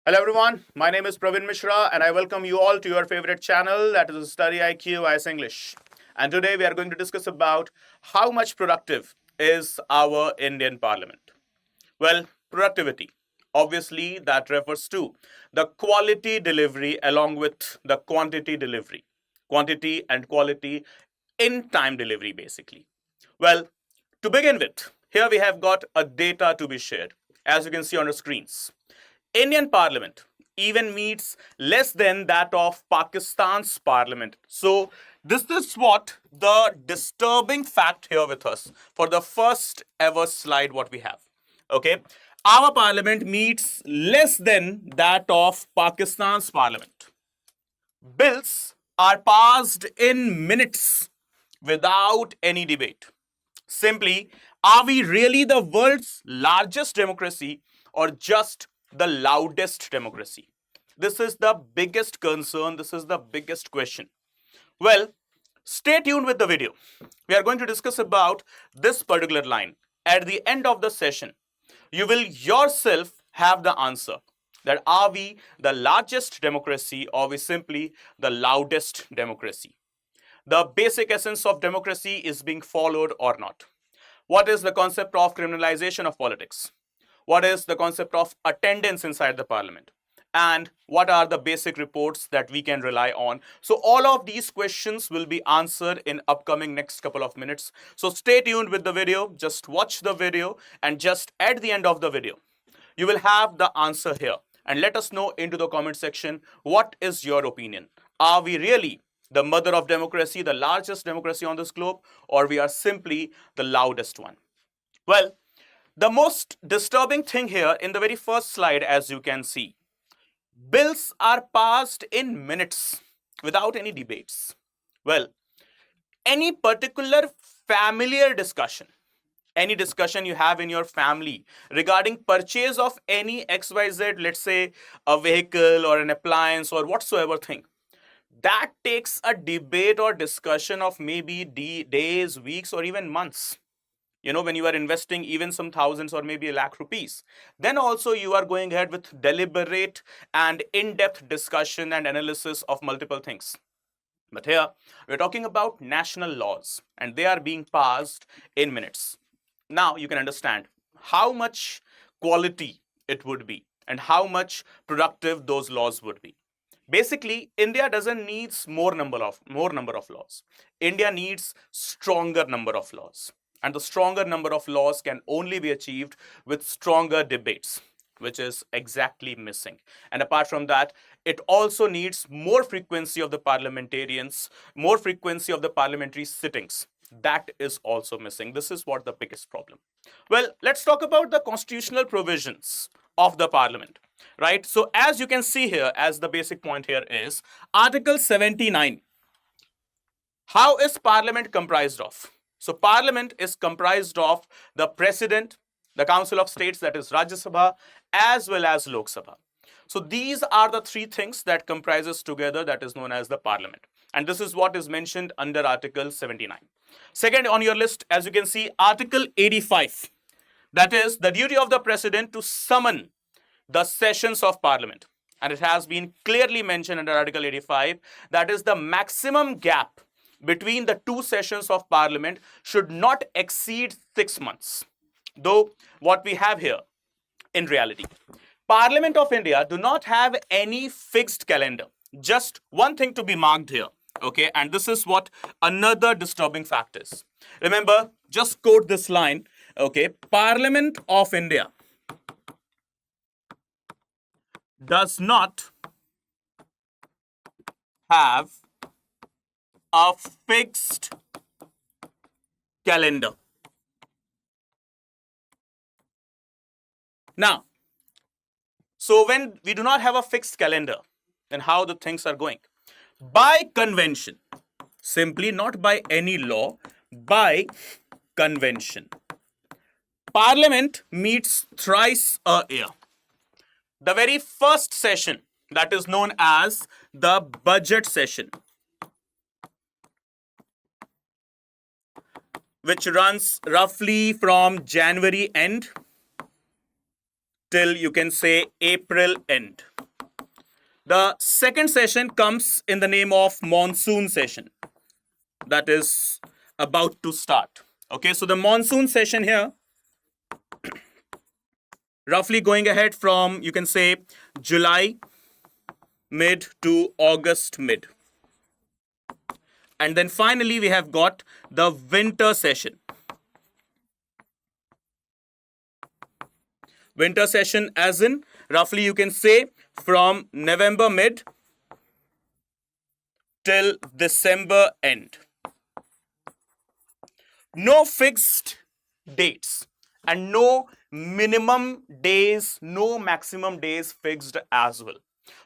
Hello everyone, my name is Praveen Mishra and I welcome you all to your favorite channel, that is StudyIQ IAS English. And today we are going to discuss about how much productive is our Indian Parliament. Well, productivity. Obviously, that refers to the quality delivery along with the quantity delivery. Quantity and quality in time delivery, basically. Well, to begin with, here we have got a data to be shared, as you can see on the screens. Indian Parliament even meets less than that of Pakistan's Parliament. So, this is what the disturbing fact here with us for the first ever slide what we have. Okay, our Parliament meets less than that of Pakistan's Parliament. Bills are passed in minutes without any debate. Simply, are we really the world's largest democracy or just the loudest democracy? This is the biggest concern. This is the biggest question. Well, stay tuned with the video. We are going to discuss about this particular line. At the end of the session, you will yourself have the answer that are we the largest democracy or we simply the loudest democracy? The basic essence of democracy is being followed or not. What is the concept of criminalization of politics? What is the concept of attendance inside the parliament? And what are the basic reports that we can rely on? So all of these questions will be answered in upcoming next couple of minutes. So stay tuned with the video, just watch the video, and just at the end of the video, you will have the answer here. And let us know into the comment section, what is your opinion? Are we really the mother of democracy, the largest democracy on this globe, or we are simply the loudest one? Well, the most disturbing thing here in the very first slide, as you can see, bills are passed in minutes without any debates. Well, any particular familiar discussion, any discussion you have in your family regarding purchase of any XYZ, let's say a vehicle or an appliance or whatsoever thing, that takes a debate or discussion of maybe days, weeks, or even months. When you are investing even some thousands or maybe a lakh rupees, then also you are going ahead with deliberate and in-depth discussion and analysis of multiple things. But here we're talking about national laws and they are being passed in minutes. Now you can understand how much quality it would be and how much productive those laws would be. Basically, India doesn't need more number of laws. India needs stronger number of laws. And the stronger number of laws can only be achieved with stronger debates, which is exactly missing. And apart from that, it also needs more frequency of the parliamentarians, more frequency of the parliamentary sittings. That is also missing. This is what the biggest problem. Well, let's talk about the constitutional provisions of the parliament, right? So as you can see here, as the basic point here is Article 79. How is parliament comprised of? So parliament is comprised of the president, the council of states, that is Rajya Sabha, as well as Lok Sabha. So these are the three things that comprises together, that is known as the parliament. And this is what is mentioned under Article 79. Second on your list, as you can see, Article 85. That is the duty of the president to summon the sessions of parliament. And it has been clearly mentioned under Article 85, that is the maximum gap between the two sessions of parliament should not exceed 6 months. Though what we have here in reality, Parliament of India do not have any fixed calendar. Just one thing to be marked here. Okay, and this is what another disturbing fact is. Remember, just quote this line. Okay, Parliament of India does not have a fixed calendar. Now, so when we do not have a fixed calendar, then how the things are going? By convention, simply not by any law, by convention. Parliament meets thrice a year. The very first session, that is known as the budget session, which runs roughly from January end till you can say April end. The second session comes in the name of monsoon session, that is about to start. Okay, so the monsoon session here, roughly going ahead from, you can say, July mid to August mid. And then finally, we have got the winter session. Winter session, as in, roughly you can say from November mid till December end. No fixed dates and no minimum days, no maximum days fixed as well.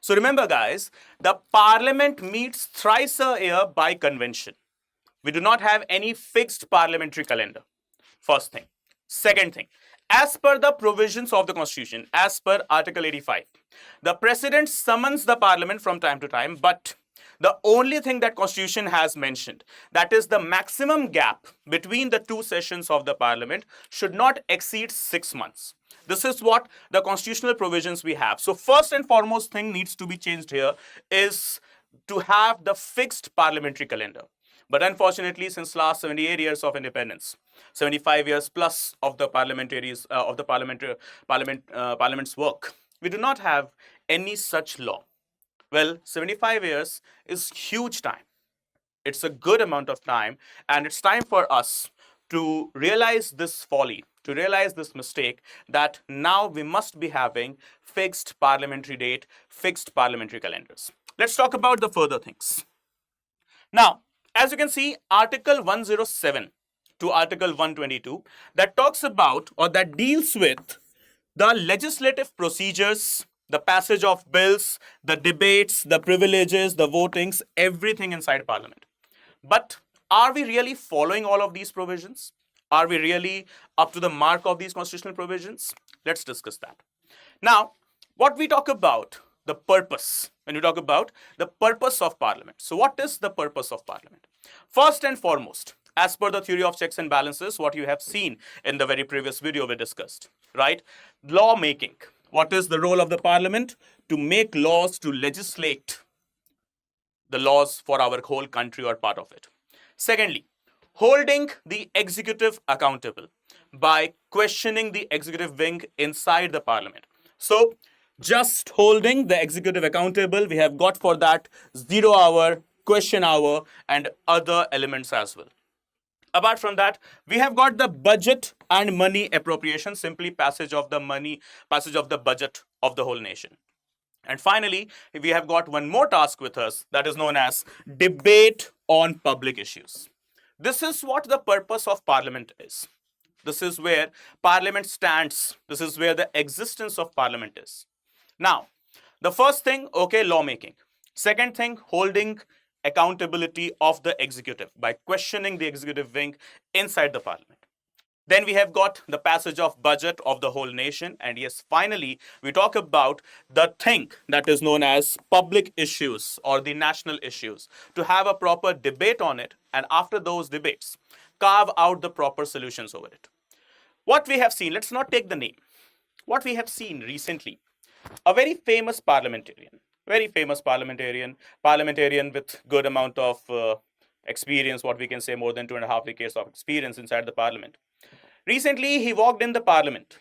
So remember, guys, the parliament meets thrice a year by convention. We do not have any fixed parliamentary calendar. First thing. Second thing, as per the provisions of the Constitution, as per Article 85, the President summons the Parliament from time to time, but the only thing that Constitution has mentioned, that is the maximum gap between the two sessions of the Parliament should not exceed 6 months. This is what the constitutional provisions we have. So first and foremost thing needs to be changed here is to have the fixed parliamentary calendar. But unfortunately, since last 78 years of independence, 75 years plus of the parliament's work, we do not have any such law. Well, 75 years is huge time. It's a good amount of time, and it's time for us to realize this folly, to realize this mistake, that now we must be having fixed parliamentary date, fixed parliamentary calendars. Let's talk about the further things. Now, as you can see, Article 107 to Article 122, that talks about or that deals with the legislative procedures, the passage of bills, the debates, the privileges, the votings, everything inside Parliament. But are we really following all of these provisions? Are we really up to the mark of these constitutional provisions? Let's discuss that. Now, what we talk about, the purpose, when we talk about the purpose of Parliament. So what is the purpose of Parliament? First and foremost, as per the theory of checks and balances, what you have seen in the very previous video we discussed, right? Lawmaking. What is the role of the Parliament? To make laws, to legislate the laws for our whole country or part of it. Secondly, holding the executive accountable by questioning the executive wing inside the Parliament. So, just holding the executive accountable, we have got for that 0 hour, question hour, and other elements as well. Apart from that, we have got the budget and money appropriation, simply passage of the money, passage of the budget of the whole nation. And finally, we have got one more task with us that is known as debate on public issues. This is what the purpose of Parliament is. This is where Parliament stands. This is where the existence of Parliament is. Now, the first thing, okay, lawmaking. Second thing, holding accountability of the executive by questioning the executive wing inside the Parliament. Then we have got the passage of budget of the whole nation. And yes, finally, we talk about the thing that is known as public issues or the national issues, to have a proper debate on it. And after those debates, carve out the proper solutions over it. What we have seen, let's not take the name. What we have seen recently, a very famous parliamentarian with good amount of experience, what we can say more than 2.5 decades of experience inside the Parliament. Recently, he walked in the Parliament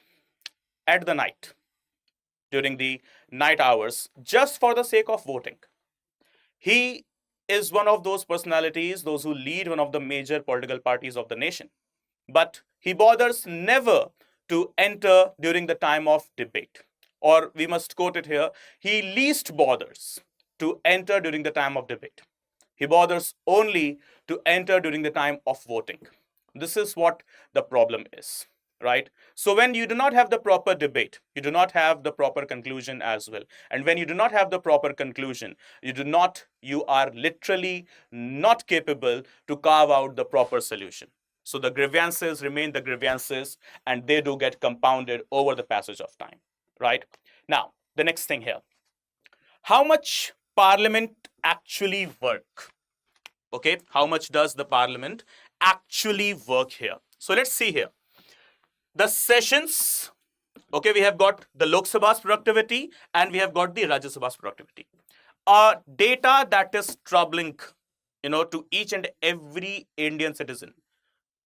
at the night, during the night hours, just for the sake of voting. He is one of those personalities, those who lead one of the major political parties of the nation. But he bothers never to enter during the time of debate. Or we must quote it here, he least bothers to enter during the time of debate. He bothers only to enter during the time of voting. This is what the problem is, right? So when you do not have the proper debate, you do not have the proper conclusion as well. And when you do not have the proper conclusion, you are literally not capable to carve out the proper solution. So the grievances remain the grievances, and they do get compounded over the passage of time, right? Now, the next thing here. How much Parliament actually work? Okay, how much does the Parliament actually work here? So let's see here. The sessions Okay, we have got the Lok Sabha's productivity and we have got the Rajya Sabha's productivity. Data that is troubling, to each and every Indian citizen.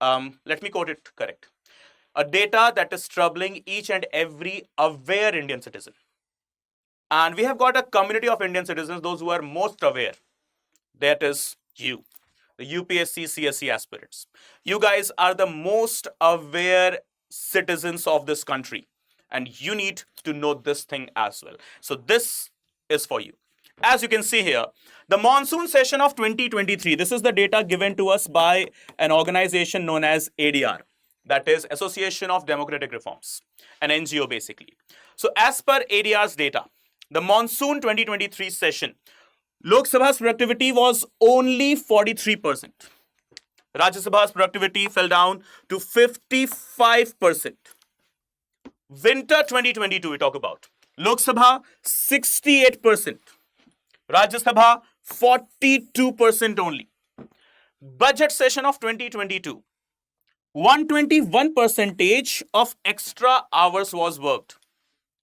Let me quote it correct. A data that is troubling each and every aware Indian citizen. And we have got a community of Indian citizens, those who are most aware. That is you, the UPSC CSE aspirants. You guys are the most aware citizens of this country. And you need to know this thing as well. So this is for you. As you can see here, the monsoon session of 2023, this is the data given to us by an organization known as ADR, that is Association of Democratic Reforms, an NGO basically. So as per ADR's data, the monsoon 2023 session, Lok Sabha's productivity was only 43%. Rajya Sabha's productivity fell down to 55%. Winter 2022 we talk about. Lok Sabha 68%. Rajya Sabha 42% only. Budget session of 2022. 121% of extra hours was worked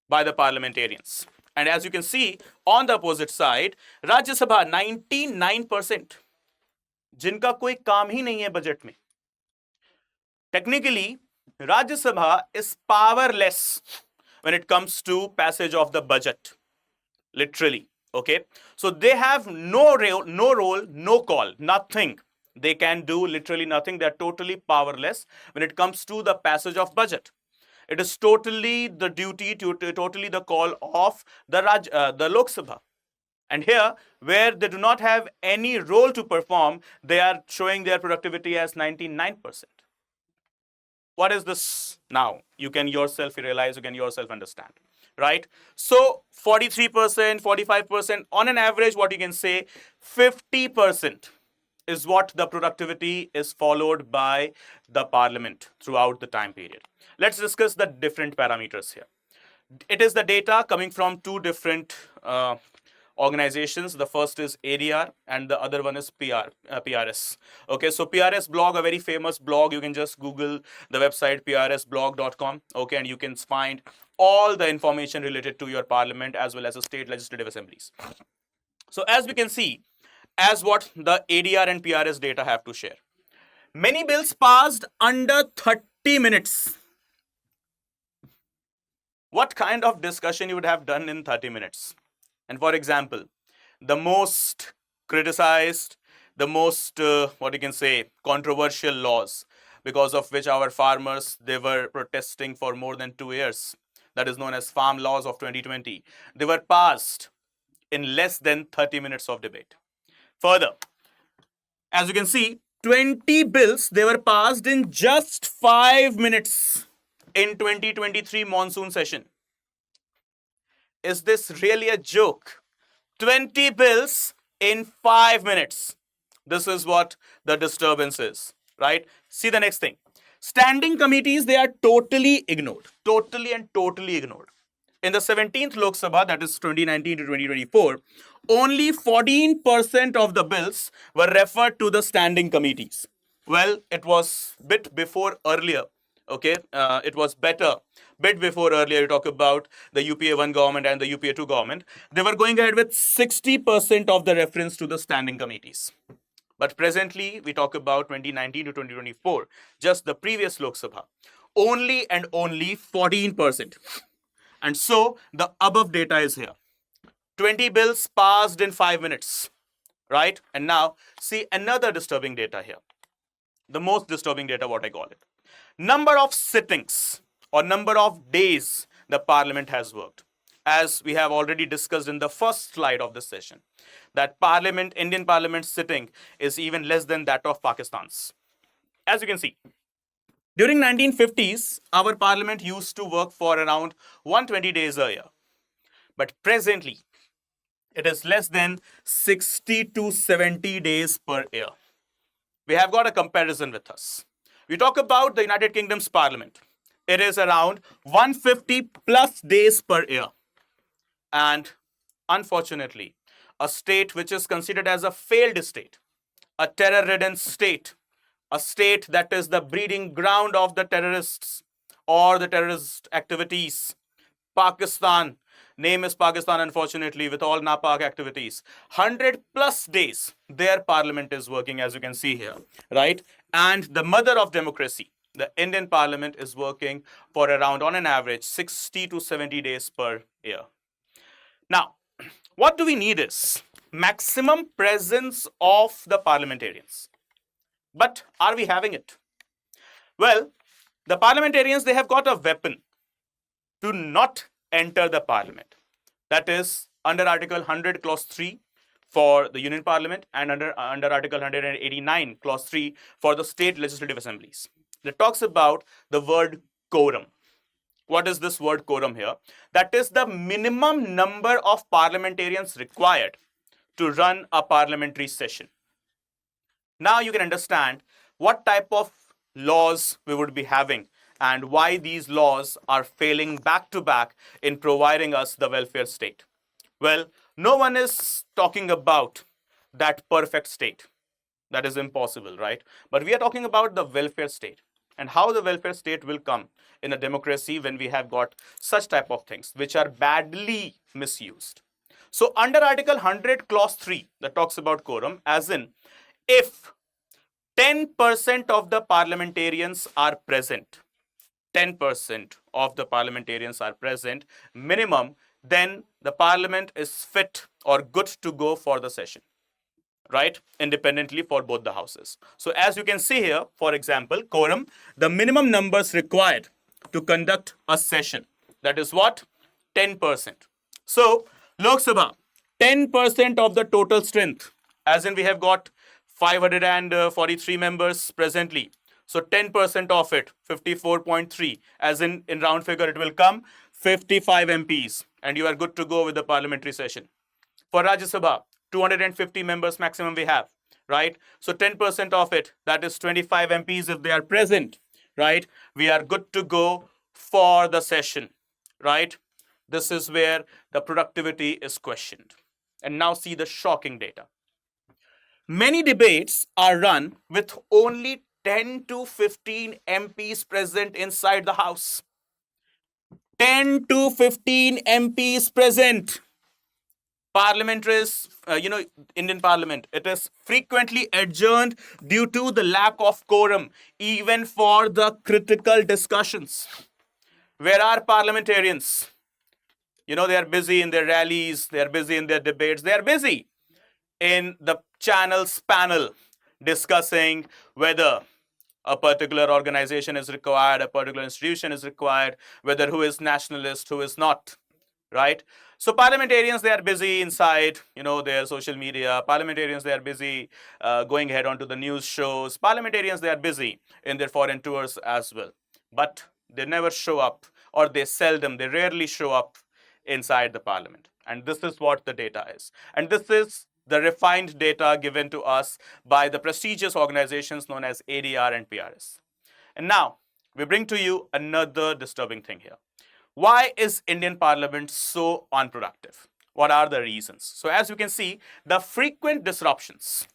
by the parliamentarians. And as you can see, on the opposite side, Rajya Sabha 99%. जिनका कोई काम ही नहीं है budget में. Technically, Rajya Sabha is powerless when it comes to passage of the budget. Literally. Okay. So they have no role, no call, nothing. They can do literally nothing. They are totally powerless when it comes to the passage of budget. It is totally the duty, totally the call of the Lok Sabha. And here, where they do not have any role to perform, they are showing their productivity as 99%. What is this now? You can yourself realize, you can yourself understand, right? So 43%, 45%, on an average, what you can say, 50% is what the productivity is followed by the parliament throughout the time period. Let's discuss the different parameters here. It is the data coming from two different organizations. The first is ADR and the other one is PRS. Okay, so PRS blog, a very famous blog. You can just Google the website prsblog.com. Okay, and you can find all the information related to your parliament as well as the state legislative assemblies. So as we can see, as what the ADR and PRS data have to share. Many bills passed under 30 minutes. What kind of discussion you would have done in 30 minutes? And for example, the most criticized, the most, controversial laws, because of which our farmers, they were protesting for more than 2 years. That is known as farm laws of 2020. They were passed in less than 30 minutes of debate. Further, as you can see, 20 bills, they were passed in just 5 minutes in 2023 monsoon session. Is this really a joke? 20 bills in 5 minutes. This is what the disturbance is, right? See the next thing. Standing committees, they are totally ignored. Totally ignored. In the 17th Lok Sabha, that is 2019 to 2024, only 14% of the bills were referred to the standing committees. Well, it was bit before earlier. Okay, it was better. Bit before earlier, you talk about the UPA 1 government and the UPA 2 government. They were going ahead with 60% of the reference to the standing committees. But presently, we talk about 2019 to 2024, just the previous Lok Sabha. Only and only 14%. And so, the above data is here. 20 bills passed in 5 minutes, right? And now, see another disturbing data here. The most disturbing data, what I call it. Number of sittings or number of days the parliament has worked. As we have already discussed in the first slide of this session, that parliament, Indian parliament sitting is even less than that of Pakistan's. As you can see, during 1950s, our parliament used to work for around 120 days a year. But presently, it is less than 60 to 70 days per year. We have got a comparison with us. We talk about the United Kingdom's parliament. It is around 150 plus days per year. And unfortunately, a state which is considered as a failed state, a terror-ridden state, a state that is the breeding ground of the terrorists, or the terrorist activities. Pakistan, name is Pakistan, unfortunately, with all NAPAK activities. 100 plus days, their parliament is working, as you can see here, right? And the mother of democracy, the Indian parliament, is working for around, on an average, 60 to 70 days per year. Now, what do we need is maximum presence of the parliamentarians. But are we having it? Well, the parliamentarians, they have got a weapon to not enter the parliament. That is under Article 100 Clause 3 for the Union Parliament and under Article 189 Clause 3 for the state legislative assemblies. It talks about the word quorum. What is this word quorum here? That is the minimum number of parliamentarians required to run a parliamentary session. Now you can understand what type of laws we would be having and why these laws are failing back to back in providing us the welfare state. Well, no one is talking about that perfect state. That is impossible, right? But we are talking about the welfare state and how the welfare state will come in a democracy when we have got such type of things which are badly misused. So under Article 100 Clause 3 that talks about quorum, as in if 10% of the parliamentarians are present, 10% of the parliamentarians are present, minimum, then the parliament is fit or good to go for the session, right? Independently for both the houses. So as you can see here, for example, quorum, the minimum numbers required to conduct a session, that is what? 10%. So Lok Sabha, 10% of the total strength, as in we have got 543 members presently. So 10% of it, 54.3, as in round figure, it will come 55 MPs, and you are good to go with the parliamentary session. For Rajya Sabha, 250 members maximum we have, right? So 10% of it, that is 25 MPs if they are present, right? We are good to go for the session, right? This is where the productivity is questioned. And now see the shocking data. Many debates are run with only 10 to 15 MPs present inside the house. 10 to 15 MPs present. Parliamentaries, Indian Parliament, it is frequently adjourned due to the lack of quorum, even for the critical discussions. Where are parliamentarians? They are busy in their rallies, they are busy in their debates, they are busy in the channels panel discussing whether a particular organization is required, a particular institution is required, whether who is nationalist, who is not, right? So parliamentarians, they are busy inside, their social media. Parliamentarians, they are busy going ahead onto the news shows. Parliamentarians, they are busy in their foreign tours as well. But they never show up, or they rarely show up inside the parliament. And this is what the data is. And this is the refined data given to us by the prestigious organizations known as ADR and PRS. And now, we bring to you another disturbing thing here. Why is Indian Parliament so unproductive? What are the reasons? So as you can see, the frequent disruptions,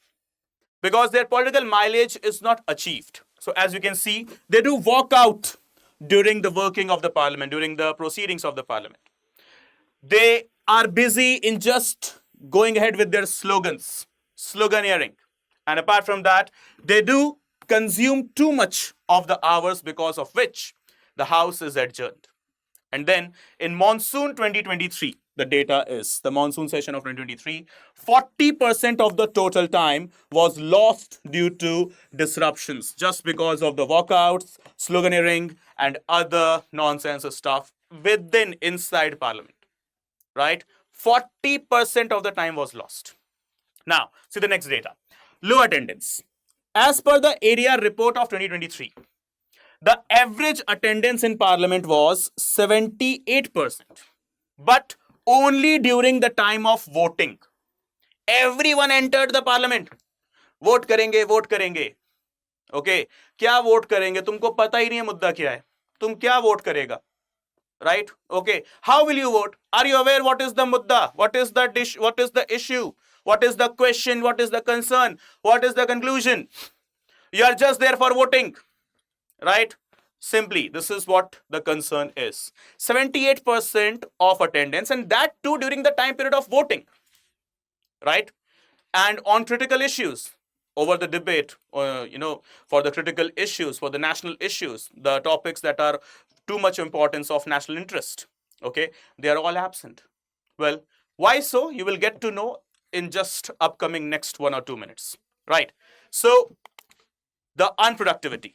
because their political mileage is not achieved. So as you can see, they do walk out during the working of the parliament, during the proceedings of the parliament. They are busy in just going ahead with their slogans, sloganeering. And apart from that, they do consume too much of the hours, because of which the house is adjourned. And then in monsoon 2023, the data is the monsoon session of 2023, 40% of the total time was lost due to disruptions, just because of the walkouts, sloganeering, and other nonsense stuff inside parliament, right? 40% of the time was lost. Now, see the next data. Low attendance. As per the ADR report of 2023, the average attendance in parliament was 78%, but only during the time of voting. Everyone entered the parliament. Vote करेंगे, vote करेंगे. Okay, क्या vote करेंगे? तुमको पता ही नहीं है मुद्दा क्या है. तुम क्या vote करेगा? Right? Okay. How will you vote? Are you aware what is the mudda? What is the dish? What is the issue? What is the question? What is the concern? What is the conclusion? You are just there for voting. Right? Simply, this is what the concern is. 78% of attendance, and that too during the time period of voting, right? And on critical issues, over the debate, for the critical issues, for the national issues, the topics that are too much importance of national interest, okay, they are all absent. Well, why so? You will get to know in just upcoming next 1 or 2 minutes, right? So, the unproductivity,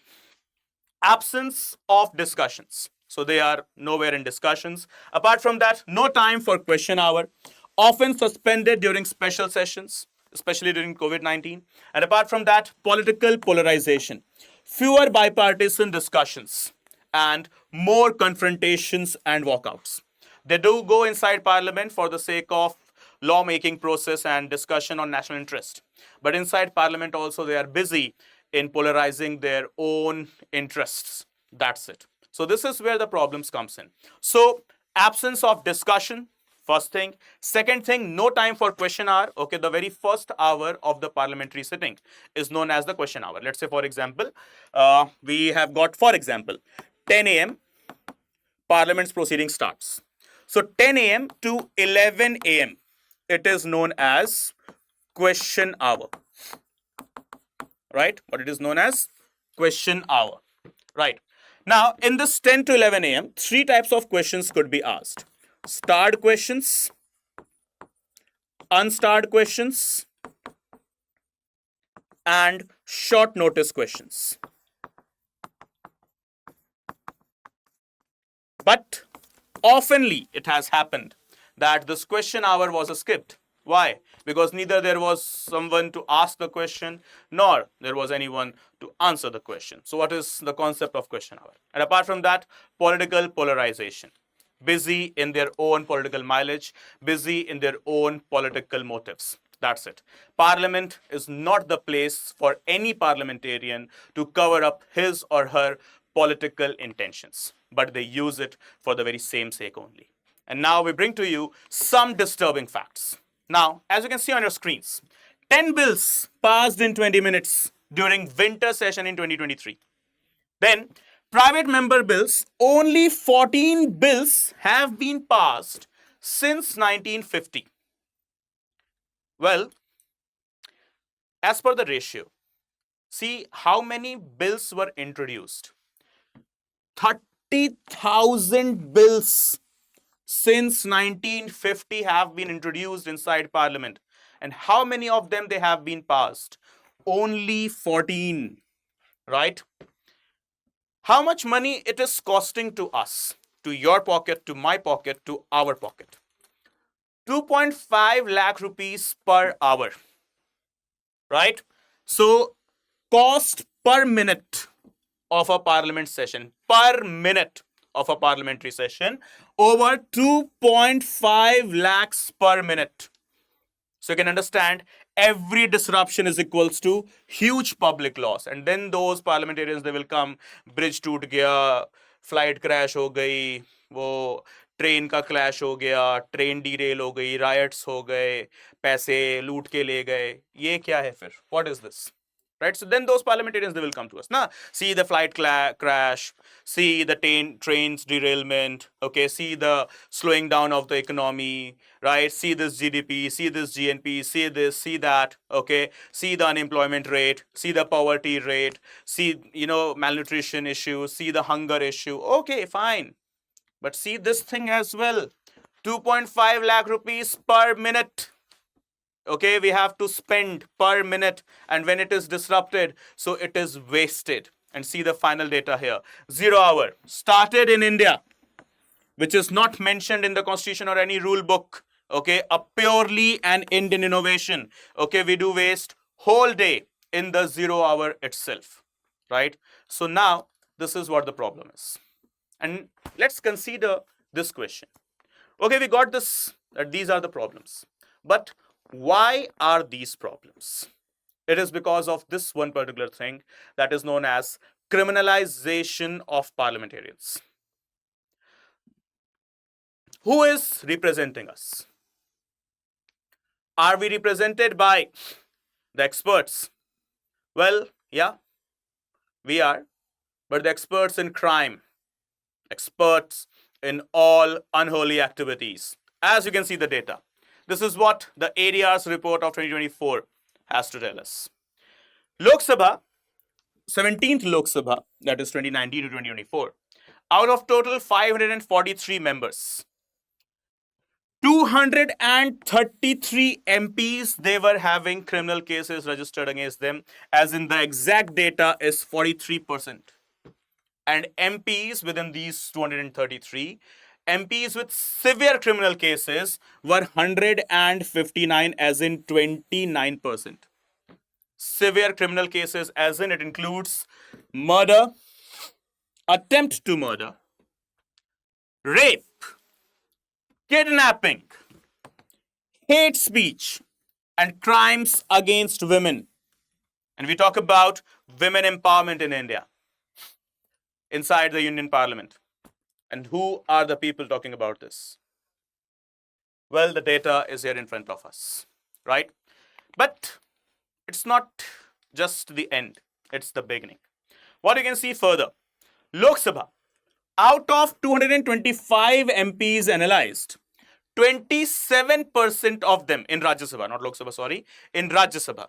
absence of discussions. So they are nowhere in discussions. Apart from that, no time for question hour, often suspended during special sessions, especially during COVID-19. And apart from that, political polarization, fewer bipartisan discussions, and more confrontations and walkouts. They do go inside parliament for the sake of lawmaking process and discussion on national interest. But inside parliament also they are busy in polarizing their own interests. That's it. So this is where the problems comes in. So absence of discussion, first thing. Second thing, no time for question hour. Okay, the very first hour of the parliamentary sitting is known as the question hour. Let's say, for example, we have got, for example, 10 a.m. Parliament's proceeding starts. So 10 a.m. to 11 a.m. it is known as question hour, right? What it is known as question hour, right? Now, in this 10 to 11 a.m., three types of questions could be asked: starred questions, unstarred questions, and short notice questions. But oftenly it has happened that this question hour was skipped. Why? Because neither there was someone to ask the question nor there was anyone to answer the question. So what is the concept of question hour? And apart from that, political polarization. Busy in their own political mileage, busy in their own political motives. That's it. Parliament is not the place for any parliamentarian to cover up his or her political intentions, but they use it for the very same sake only. And now we bring to you some disturbing facts. Now, as you can see on your screens, 10 bills passed in 20 minutes during winter session in 2023. Then, private member bills, only 14 bills have been passed since 1950. Well, as per the ratio, see how many bills were introduced. 30,000 bills since 1950 have been introduced inside parliament. And how many of them they have been passed? Only 14, right? How much money it is costing to us, to your pocket, to my pocket, to our pocket? 2.5 lakh rupees per hour, right? So cost per minute of a parliament session, per minute of a parliamentary session, over 2.5 lakhs per minute. So you can understand every disruption is equals to huge public loss. And then those parliamentarians, they will come, bridge toot gaya, flight crash ho gayi, वो train का clash हो गया, train derail हो गई, rights हो गए, पैसे लूट के ले गए, ये क्या है फिर? What is this? Right? So then those parliamentarians, they will come to us. Nah, see the flight crash, see the trains derailment, okay, see the slowing down of the economy, right? See this GDP, see this GNP, see this, see that, okay, see the unemployment rate, see the poverty rate, see, malnutrition issue, see the hunger issue. Okay, fine. But see this thing as well. 2.5 lakh rupees per minute. Okay, we have to spend per minute, and when it is disrupted, so it is wasted. And see the final data here. 0 hour started in India, which is not mentioned in the constitution or any rule book. Okay, a purely an Indian innovation. Okay, we do waste whole day in the 0 hour itself, right? So now this is what the problem is. And let's consider this question. Okay, we got this, that these are the problems. But why are these problems? It is because of this one particular thing that is known as criminalization of parliamentarians. Who is representing us? Are we represented by the experts? Well, yeah, we are. but the experts in crime, experts in all unholy activities. As you can see the data. This is what the ADR's report of 2024 has to tell us. Lok Sabha, 17th Lok Sabha, that is 2019 to 2024, out of total 543 members, 233 MPs, they were having criminal cases registered against them, as in the exact data is 43%. And MPs within these 233, MPs with severe criminal cases were 159, as in 29%. Severe criminal cases, as in it includes murder, attempt to murder, rape, kidnapping, hate speech, and crimes against women. And we talk about women empowerment in India, inside the Union Parliament. And who are the people talking about this? Well, the data is here in front of us, right? But it's not just the end, it's the beginning. What you can see further, Lok Sabha, out of 225 MPs analyzed, 27% of them in Rajya Sabha, not Lok Sabha, sorry, in Rajya Sabha,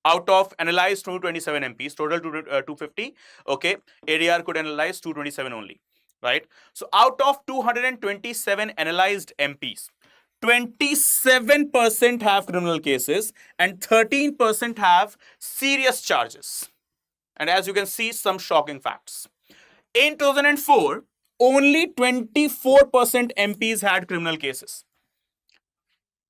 out of analyzed 227 MPs, total 250, okay, ADR could analyze 227 only, right? So out of 227 analyzed MPs, 27% have criminal cases and 13% have serious charges. And as you can see, some shocking facts. In 2004, only 24% MPs had criminal cases,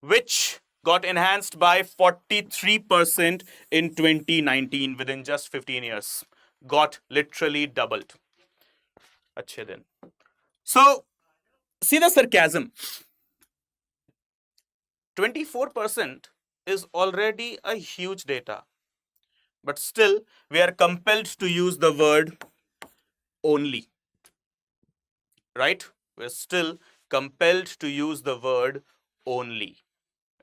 which got enhanced by 43% in 2019 within just 15 years. Got literally doubled. Achhe din. So, see the sarcasm. 24% is already a huge data. But still, we are compelled to use the word only. Right? We're still compelled to use the word only.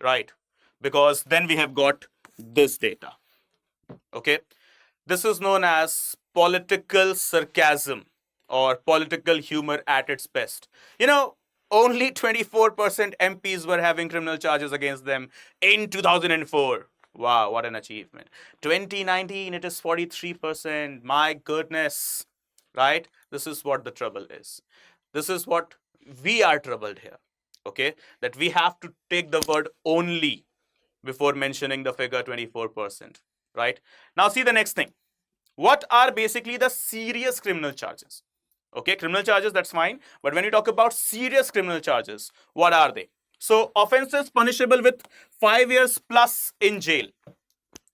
Right? Because then we have got this data. Okay? This is known as political sarcasm or political humor at its best. You know, only 24% MPs were having criminal charges against them in 2004. Wow, what an achievement. 2019, it is 43%. My goodness, right? This is what the trouble is. This is what we are troubled here, okay? That we have to take the word only before mentioning the figure 24%, right? Now see the next thing. What are basically the serious criminal charges? Okay, criminal charges, that's fine. But when you talk about serious criminal charges, what are they? So offenses punishable with 5 years plus in jail,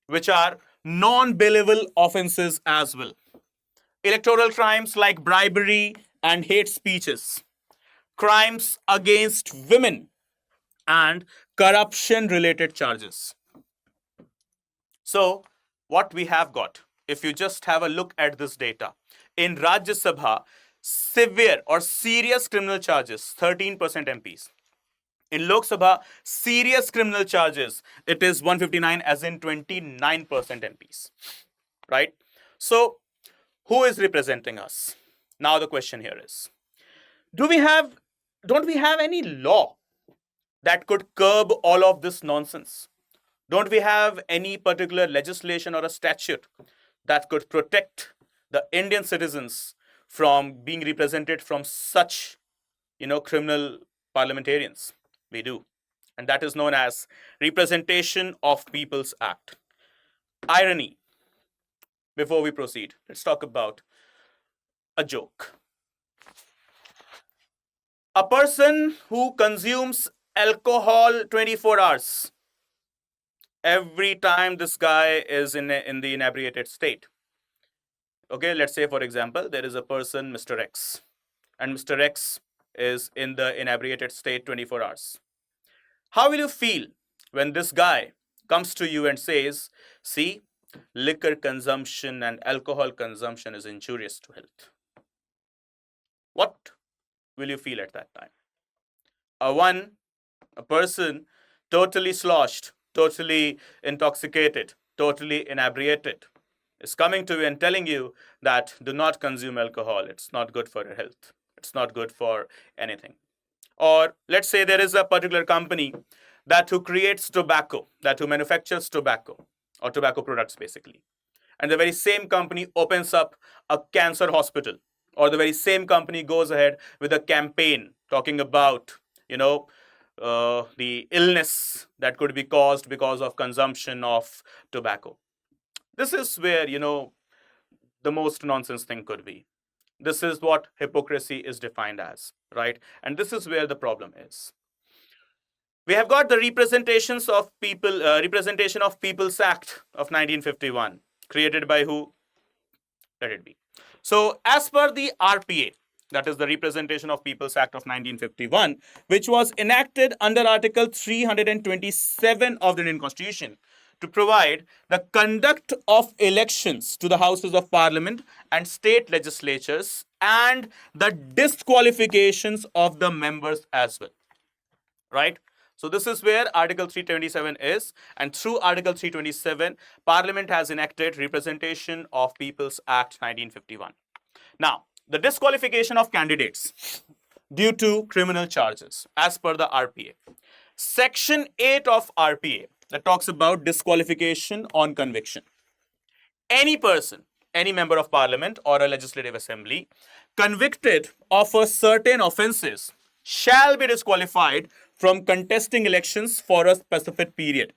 which are non-bailable offenses as well. Electoral crimes like bribery and hate speeches, crimes against women, and corruption-related charges. So what we have got, if you just have a look at this data, in Rajya Sabha, severe or serious criminal charges, 13% MPs. In Lok Sabha, serious criminal charges, it is 159, as in 29% MPs, right? So, who is representing us? Now the question here is, don't we have any law that could curb all of this nonsense? Don't we have any particular legislation or a statute that could protect the Indian citizens from being represented from such, criminal parliamentarians? We do. And that is known as Representation of People's Act. Irony. Before we proceed, let's talk about a joke. A person who consumes alcohol 24 hours, every time this guy is in the inebriated state. Okay, let's say, for example, there is a person, Mr. X, and Mr. X is in the inebriated state 24 hours. How will you feel when this guy comes to you and says, see, liquor consumption and alcohol consumption is injurious to health? What will you feel at that time? A person totally sloshed, totally intoxicated, totally inebriated is coming to you and telling you that do not consume alcohol. It's not good for your health. It's not good for anything. Or let's say there is a particular company that who creates tobacco, that who manufactures tobacco or tobacco products basically. And the very same company opens up a cancer hospital, or the very same company goes ahead with a campaign talking about, the illness that could be caused because of consumption of tobacco. This is where, the most nonsense thing could be. This is what hypocrisy is defined as, right? And this is where the problem is. We have got the Representation of People's Act of 1951, created by who? Let it be. So, as per the RPA, that is the Representation of People's Act of 1951, which was enacted under Article 327 of the Indian Constitution to provide the conduct of elections to the Houses of Parliament and state legislatures and the disqualifications of the members as well. Right? So this is where Article 327 is, and through Article 327, Parliament has enacted Representation of People's Act 1951. Now, the disqualification of candidates due to criminal charges as per the RPA. Section 8 of RPA that talks about disqualification on conviction. Any person, any member of parliament or a legislative assembly convicted of a certain offences shall be disqualified from contesting elections for a specific period.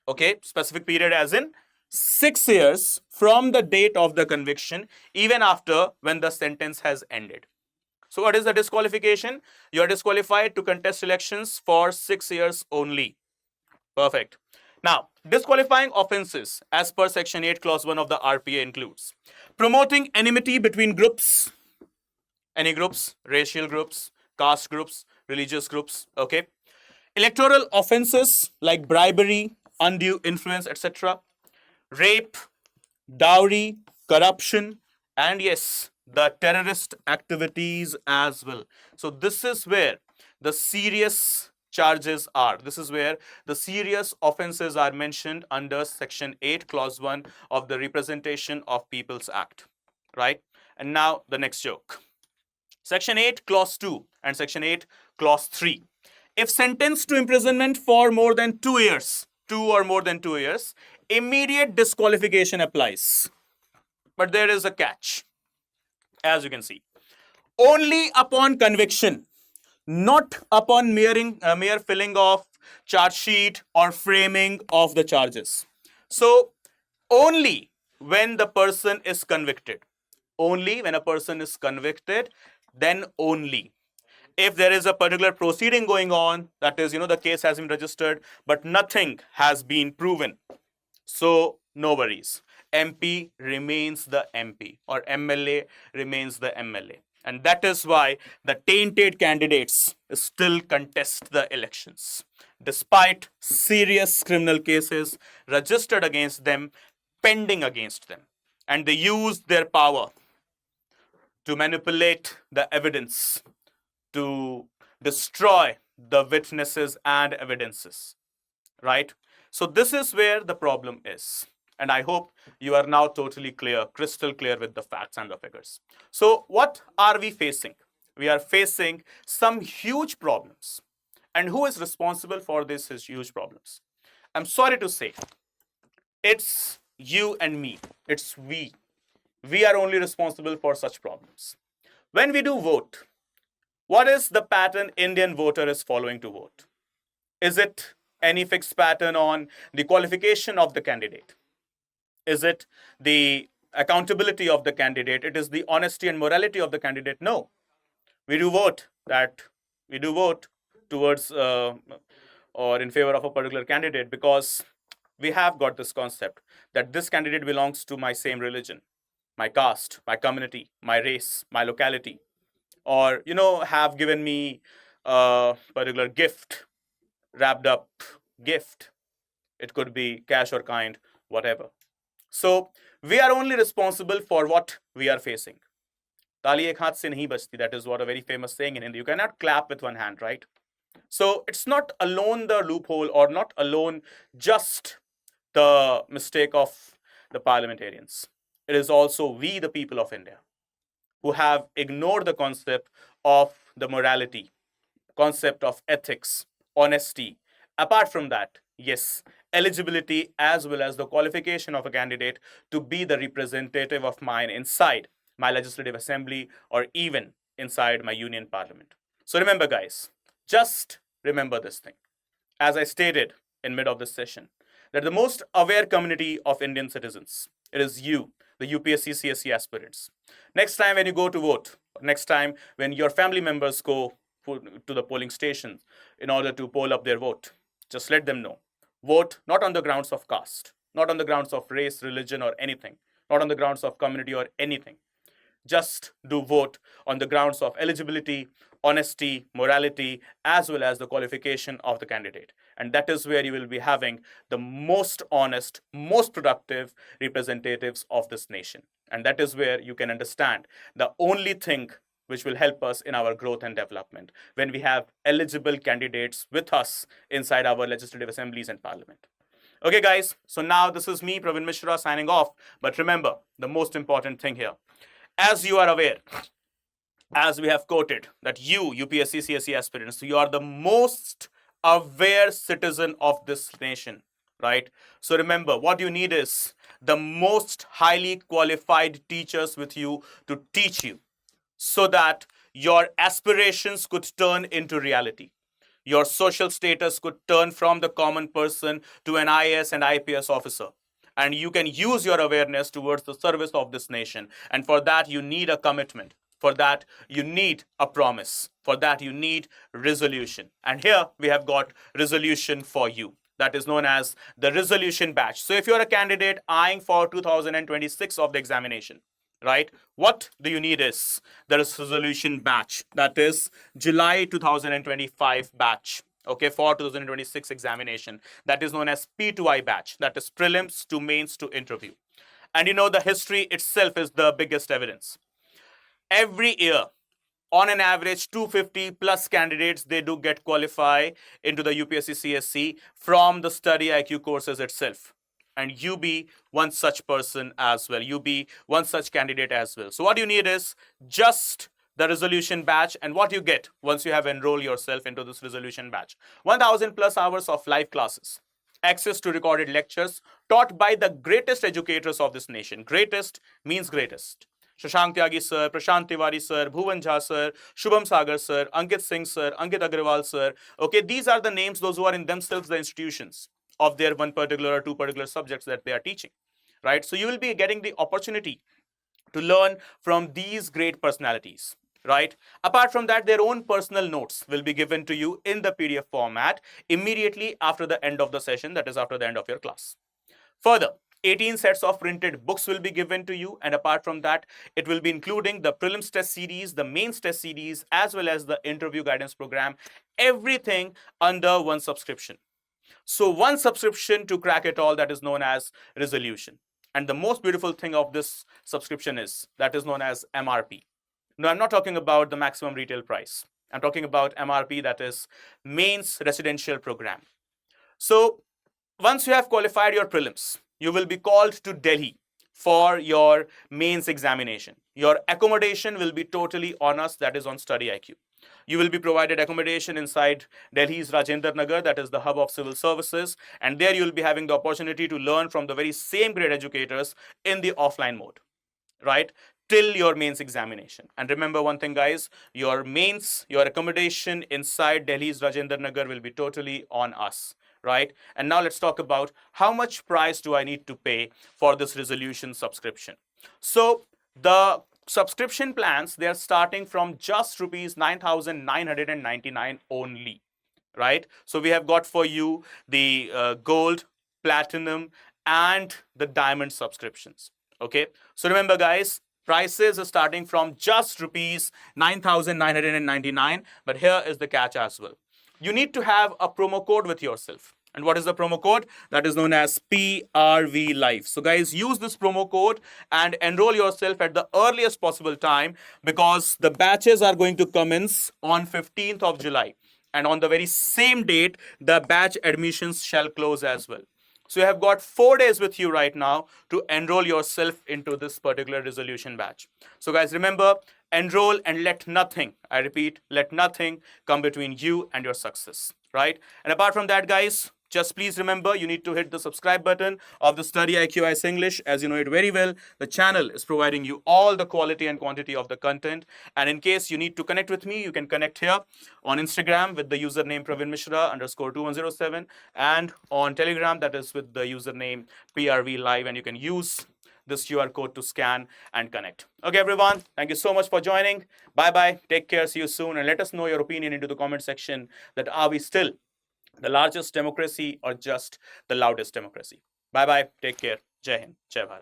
Okay, specific period as in 6 years from the date of the conviction, even after when the sentence has ended. So what is the disqualification? You are disqualified to contest elections for 6 years only. Perfect. Now, disqualifying offences as per Section 8, Clause 1 of the RPA includes promoting enmity between groups, any groups, racial groups, caste groups, religious groups, okay? Electoral offences like bribery, undue influence, etc., rape, dowry, corruption, and yes, the terrorist activities as well. So this is where the serious charges are. This is where the serious offences are mentioned under Section 8, Clause 1 of the Representation of People's Act, right? And now the next joke. Section 8, Clause 2 and Section 8, Clause 3. If sentenced to imprisonment for more than 2 years, 2 or more than 2 years, immediate disqualification applies. But there is a catch, as you can see. Only upon conviction, not upon mere filling of charge sheet or framing of the charges. So, only when the person is convicted, only when a person is convicted, then only. If there is a particular proceeding going on, that is, the case has been registered, but nothing has been proven. So, no worries. MP remains the MP or MLA remains the MLA. And that is why the tainted candidates still contest the elections, despite serious criminal cases registered against them, pending against them. And they use their power to manipulate the evidence, to destroy the witnesses and evidences, right? So this is where the problem is. And I hope you are now totally clear, crystal clear with the facts and the figures. So what are we facing? We are facing some huge problems. And who is responsible for these huge problems? I'm sorry to say, it's you and me. It's we. We are only responsible for such problems. When we do vote, what is the pattern Indian voter is following to vote? Is it any fixed pattern on the qualification of the candidate? Is it the accountability of the candidate? It is the honesty and morality of the candidate? No. We do vote towards or in favor of a particular candidate because we have got this concept that this candidate belongs to my same religion, my caste, my community, my race, my locality, or, have given me a particular gift, wrapped up gift. It could be cash or kind, whatever. So we are only responsible for what we are facing. Tali ek haath se nahi bajti. That is what a very famous saying in Hindi. You cannot clap with one hand, right? So it's not alone the loophole or not alone just the mistake of the parliamentarians. It is also we, the people of India, who have ignored the concept of the morality, concept of ethics, honesty. Apart from that, yes, eligibility as well as the qualification of a candidate to be the representative of mine inside my legislative assembly or even inside my union parliament. So remember, guys, just remember this thing. As I stated in mid of this session, that the most aware community of Indian citizens, it is you, the UPSC CSE aspirants. Next time when you go to vote, next time when your family members go to the polling station in order to poll up their vote, just let them know. Vote not on the grounds of caste, not on the grounds of race, religion, or anything, not on the grounds of community or anything. Just do vote on the grounds of eligibility, honesty, morality, as well as the qualification of the candidate. And that is where you will be having the most honest, most productive representatives of this nation. And that is where you can understand the only thing which will help us in our growth and development when we have eligible candidates with us inside our legislative assemblies and parliament. Okay, guys, so now this is me, Praveen Mishra, signing off. But remember, the most important thing here, as you are aware, as we have quoted, that you, UPSC CSE aspirants, you are the most aware citizen of this nation, right? So remember, what you need is the most highly qualified teachers with you to teach you so that your aspirations could turn into reality. Your social status could turn from the common person to an IAS and IPS officer. And you can use your awareness towards the service of this nation. And for that, you need a commitment. For that, you need a promise. For that, you need resolution. And here we have got resolution for you. That is known as the resolution batch. So if you're a candidate eyeing for 2026 of the examination, right, what do you need is the resolution batch. That is July 2025 batch. Okay, for 2026 examination. That is known as P2I batch. That is prelims to mains to interview. And you know, the history itself is the biggest evidence. Every year, on an average, 250 plus candidates, they do get qualify into the UPSC CSC from the StudyIQ courses itself. And you be one such person as well. You be one such candidate as well. So what you need is just the resolution batch, and what you get once you have enrolled yourself into this resolution batch. 1,000 plus hours of live classes, access to recorded lectures taught by the greatest educators of this nation. Greatest means greatest. Shashank Tyagi sir, Prashant Tiwari sir, Bhuvan Jha sir, Shubham Sagar sir, Ankit Singh sir, Ankit Agrawal sir. Okay, these are the names, those who are in themselves the institutions of their one particular or two particular subjects that they are teaching, right? So you will be getting the opportunity to learn from these great personalities, right? Apart from that, their own personal notes will be given to you in the PDF format immediately after the end of the session, that is after the end of your class. Further, 18 sets of printed books will be given to you, and apart from that, it will be including the prelims test series, the mains test series, as well as the interview guidance program, everything under one subscription. So one subscription to crack it all, that is known as resolution. And the most beautiful thing of this subscription is that is known as MRP. No, I'm not talking about the maximum retail price. I'm talking about MRP, that is Mains Residential Program. So once you have qualified your prelims, you will be called to Delhi for your mains examination. Your accommodation will be totally on us, that is on StudyIQ. You will be provided accommodation inside Delhi's Rajendra Nagar, that is the hub of civil services, and there you will be having the opportunity to learn from the very same great educators in the offline mode, right, till your mains examination. And remember one thing, guys, your mains, your accommodation inside Delhi's Rajendra Nagar will be totally on us, right? And now let's talk about how much price do I need to pay for this resolution subscription. So the subscription plans, they are starting from just rupees 9,999 only, right? So we have got for you the gold, platinum, and the diamond subscriptions. Okay, so remember, guys, prices are starting from just rupees 9,999, but here is the catch as well. You need to have a promo code with yourself. And what is the promo code? That is known as PRV Live. So guys, use this promo code and enroll yourself at the earliest possible time, because the batches are going to commence on 15th of July. And on the very same date, the batch admissions shall close as well. So you have got 4 days with you right now to enroll yourself into this particular resolution batch. So guys, remember, enroll and let nothing, I repeat, let nothing come between you and your success, right? And apart from that, guys, just please remember, you need to hit the subscribe button of the StudyIQ IAS English. As you know it very well, the channel is providing you all the quality and quantity of the content. And in case you need to connect with me, you can connect here on Instagram with the username Praveen Mishra _2107, and on Telegram, that is with the username PRV Live, and you can use this QR code to scan and connect. Okay, everyone, thank you so much for joining. Bye-bye. Take care. See you soon. And let us know your opinion into the comment section that are we still the largest democracy or just the loudest democracy? Bye-bye. Take care. Jai Hind. Jai Bharat.